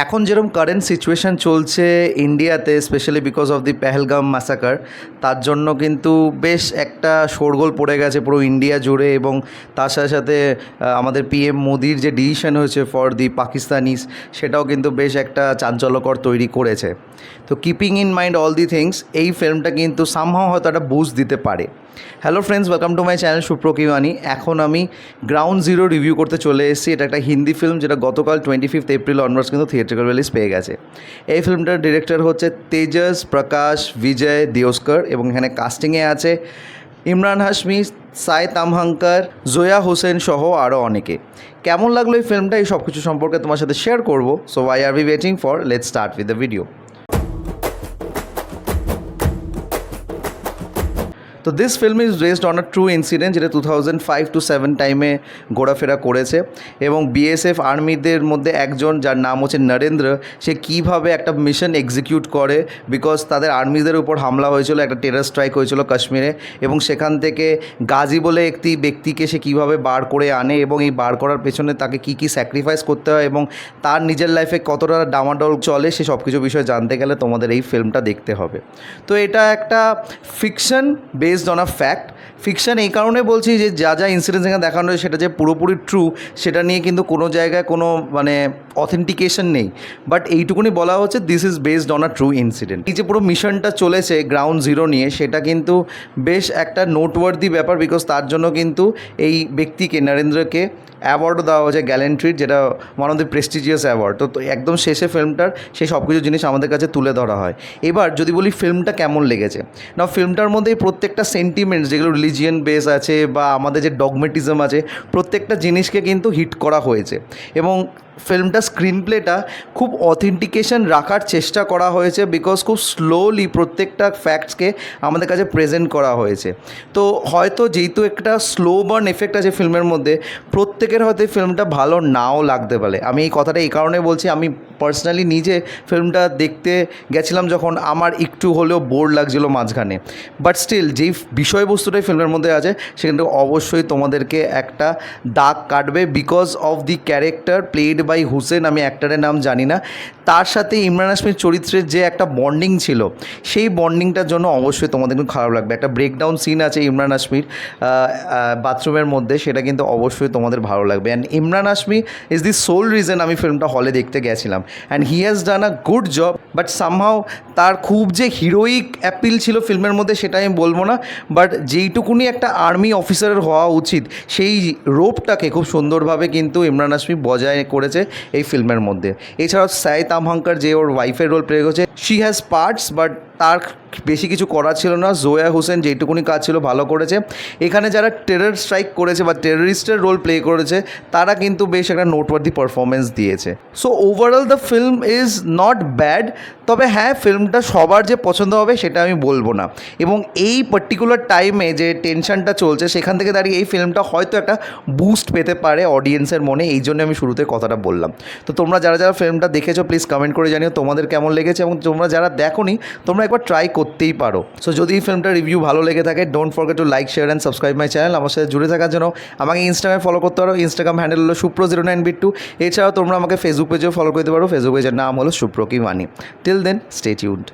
এখন যেরকম current situation চলছে ইন্ডিয়াতে, specially because of the Pahalgam massacre, তার জন্য কিন্তু বেশ একটা শোরগোল পড়ে গেছে পুরো ইন্ডিয়া জুড়ে। এবং তার সাথে সাথে আমাদের পিএম মোদির যে ডিসিশন হয়েছে ফর দি পাকিস্তানিস, সেটাও কিন্তু বেশ একটা চাঞ্চল্যকর তৈরি করেছে। তো keeping in mind all the things, এই ফিল্মটা কিন্তু সামহাও হয়তো একটা বুস্ট দিতে পারে। Hello friends, welcome to my channel সুপ্র কি ওয়ানি। এখন আমি গ্রাউন্ড জিরো রিভিউ করতে চলে এসেছি। এটা একটা হিন্দি ফিল্ম যেটা গতকাল 25 এপ্রিল অনওয়ার্ডস কিন্তু থিয়েট্রিক্যাল রিলিজ পেয়ে গেছে। এই ফিল্মটার ডিরেক্টর হচ্ছে তেজস প্রকাশ বিজয় দিওস্কর, এবং এখানে কাস্টিংয়ে আছে ইমরান হাশমি, সাই তামহাঙ্কার, জোয়া হোসেন সহ আরও অনেকে। কেমন লাগলো এই ফিল্মটা, এই সব কিছু সম্পর্কে তোমার সাথে শেয়ার করবো। So why are we waiting for, let's start with the video. তো this film is based on a true incident, যেটা 2005-7 টাইমে ঘোরাফেরা করেছে। এবং বিএসএফ আর্মিদের মধ্যে একজন, যার নাম হচ্ছে নরেন্দ্র, সে কীভাবে একটা মিশন এক্সিকিউট করে, বিকজ তাদের আর্মিদের উপর হামলা হয়েছিল, একটা টেরর স্ট্রাইক হয়েছিল কাশ্মীরে। এবং সেখান থেকে গাজী বলে একটি ব্যক্তিকে সে কীভাবে বার করে আনে, এবং এই বার করার পেছনে তাকে কী কী স্যাক্রিফাইস করতে হয়, এবং তার নিজের লাইফে কতটা ডামাডোল চলে, সে সব কিছু বিষয়ে জানতে গেলে তোমাদের এই ফিল্মটা দেখতে হবে। তো এটা একটা fiction based on a fact. Fiction এই কারণে বলছি যে যা যা ইনসিডেন্টস এখানে দেখানো হয় সেটা যে পুরোপুরি ট্রু সেটা নিয়ে কিন্তু কোনো জায়গায় কোনো অথেন্টিকেশন নেই, বাট এইটুকুনি বলা হচ্ছে this is based on a true incident. এই যে পুরো মিশনটা চলেছে গ্রাউন্ড জিরো নিয়ে, সেটা কিন্তু বেশ একটা নোটওয়ার্দি ব্যাপার, বিকজ তার জন্য কিন্তু এই ব্যক্তিকে, নরেন্দ্রকে, অ্যাওয়ার্ডও দেওয়া হয়েছে গ্যালেন্ট্রির, যেটা one of the prestigious award. তো একদম শেষে ফিল্মটার সেই সব কিছু জিনিস আমাদের কাছে তুলে ধরা হয়। এবার যদি বলি ফিল্মটা কেমন লেগেছে, না ফিল্মটার মধ্যে প্রত্যেকটা সেন্টিমেন্টস, যেগুলো রিলিজিয়ান বেস আছে বা আমাদের যে ডগমেটিজম আছে, প্রত্যেকটা জিনিসকে কিন্তু হিট করা হয়েছে। এবং ফিল্মটা স্ক্রিন প্লেটা খুব অথেন্টিকেশন রাখার চেষ্টা করা হয়েছে, বিকজ খুব স্লোলি প্রত্যেকটা ফ্যাক্টসকে আমাদের কাছে প্রেজেন্ট করা হয়েছে। তো হয়তো যেহেতু একটা স্লো বার্ন এফেক্ট আছে ফিল্মের মধ্যে, প্রত্যেকের হয়তো এই ফিল্মটা ভালো নাও লাগতে পারে। আমি এই কথাটা এই কারণে বলছি, আমি পার্সোনালি নিজে ফিল্মটা দেখতে গেছিলাম যখন, আমার একটু হলেও বোর লাগছিলো মাঝখানে, বাট স্টিল যেই বিষয়বস্তুটাই ফিল্মের মধ্যে আছে সেখানে অবশ্যই তোমাদেরকে একটা দাগ কাটবে, because of the character played by Hussain. আমি অ্যাক্টারের নাম জানি না, তার সাথে ইমরান হাশমির চরিত্রের যে একটা বন্ডিং ছিল, সেই বন্ডিংটার জন্য অবশ্যই তোমাদের কিন্তু খারাপ লাগবে। একটা ব্রেকডাউন সিন আছে ইমরান হাশমির বাথরুমের মধ্যে, সেটা কিন্তু অবশ্যই তোমাদের ভালো লাগবে। And Imran Hashmi is the sole reason আমি ফিল্মটা হলে দেখতে গেছিলাম, and he has done a good job. But somehow তার খুব যে হিরোইক অ্যাপিল ছিল ফিল্মের মধ্যে সেটা আমি বলবো না, বাট যেইটুকুনি একটা আর্মি অফিসারের হওয়া উচিত, সেই রোপটাকে খুব সুন্দরভাবে কিন্তু ইমরান হাশমি বজায় করেছে এই ফিল্মের মধ্যে। এছাড়াও সাই তামহাঙ্কার, যে ওর ওয়াইফের রোল প্লে করেছে, শি হ্যাজ পার্টস, বাট তার বেশি কিছু করার ছিল না। জোয়া হোসেন যেইটুকুনি কাজ ছিল ভালো করেছে। এখানে যারা টেরর স্ট্রাইক করেছে বা টেররিস্টের রোল প্লে করেছে, তারা কিন্তু বেশ একটা নোটওয়ার্দি পারফরমেন্স দিয়েছে। So overall the film is not bad, তবে হ্যাঁ, ফিল্মটা সবার যে পছন্দ হবে সেটা আমি বলবো না। এবং এই পার্টিকুলার টাইমে যে টেনশনটা চলছে, সেখান থেকে দাঁড়িয়ে এই ফিল্মটা হয়তো একটা বুস্ট পেতে পারে অডিয়েন্সের মনে, এই জন্য আমি শুরুতে কথাটা বললাম। তো তোমরা যারা যারা ফিল্মটা দেখেছো প্লিজ কমেন্ট করে জানিও তোমাদের কেমন লেগেছে, এবং তোমরা যারা দেখোনি তোমরা একবার ট্রাই করতেই পারো। সো যদি এই ফিল্মটা রিভিউ ভালো লেগে থাকে, don't forget to like, share and subscribe my channel. আমার সাথে জুড়ে থাকার জন্য আমাকে ইনস্টাগ্রামে ফলো করতে পারো, ইনস্টাগ্রাম হ্যান্ডেল হলো supro09bit2। এছাড়াও তোমরা আমাকে ফেসবুক পেজেও ফলো করতে পারো, ফেসবুক পেজের নাম হলো সুপ্র কি ওয়ানি। Till then, stay tuned.